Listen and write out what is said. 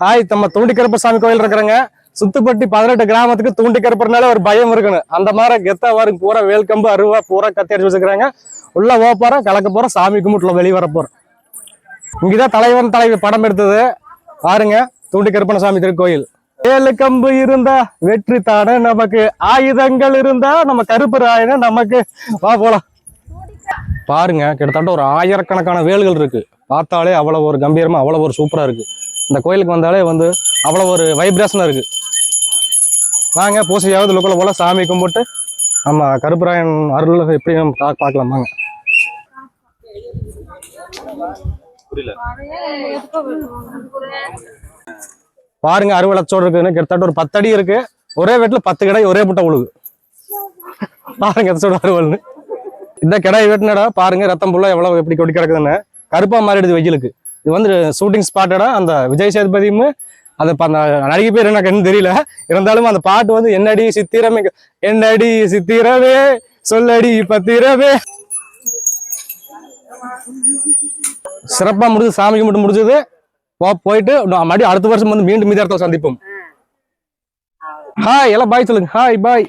Hi, நம்ம தூண்டிக்கருப்பசாமி கோயில் இருக்கிறங்க. சுத்துப்பட்டி 18 கிராமத்துக்கு தூண்டிக்கருப்பர்னால ஒரு பயம் இருக்கணும். அந்த மாதிரி கெத்தா வாருங்க. பூரா வேல்கம்பு அருவா பூரா கத்தி அடிச்சு வச்சுக்கிறாங்க. உள்ள போறோம், கலக்க போறோம், சாமி கும்பிட்டுல வெளியே வர போறோம். இங்கதான் தலைவன் தலைவி படம் எடுத்தது பாருங்க. தூண்டிக்கருப்பணசாமி திருக்கோயில். 7 கம்பு இருந்தா வெற்றி தானே நமக்கு, ஆயுதங்கள் இருந்தா நம்ம கருப்பராயன நமக்கு. வா போலாம். பாருங்க, கிட்டத்தட்ட ஒரு 1000கணக்கான வேல்கள் இருக்கு. பார்த்தாலே அவ்வளவு ஒரு கம்பீரமா அவ்வளவு ஒரு சூப்பரா இருக்கு. இந்த கோயிலுக்கு வந்தாலே வந்து அவ்வளவு ஒரு வைப்ரேஷனா இருக்கு. வாங்க, பூசையாவது லுக்குல போல சாமி கும்பிட்டு ஆமா கருப்பராயன் அருள் எப்படி பார்க்கலாம். வாங்க. பாருங்க, அறுவலச்சோடு இருக்குன்னு கிட்டத்தட்ட ஒரு 10 அடி இருக்கு. ஒரே வீட்டுல 10 கடை ஒரே முட்டை உழுகு. பாருங்க அறுவல்னு. இந்த கிடாய் வெட்டினடா பாருங்க, ரத்தம் புள்ள எவ்வளவு எப்படி கொடி கிடக்குதுன்னு. கருப்பா மாறிடுது வெயிலுக்கு. இது வந்து ஷூட்டிங் ஸ்பாட்டடா. அந்த விஜய் சேதுபதியும் அந்த நடிகை பேர் எனக்கு தெரியல, இருந்தாலும் அந்த பாட்டு வந்து என்னடி சித்திரமே, என்னடி சித்திரவே சொல்லடி பத்திரவே. சிறப்பா முடிஞ்சது, சாமி கும்பிட்டு முடிஞ்சது. போயிட்டு மறுபடியும் அடுத்த வருஷம் வந்து மீண்டும் மீதி இடத்துல சந்திப்போம். ஹாய், எல்லாம் பாய் சொல்லுங்க. Hi bye.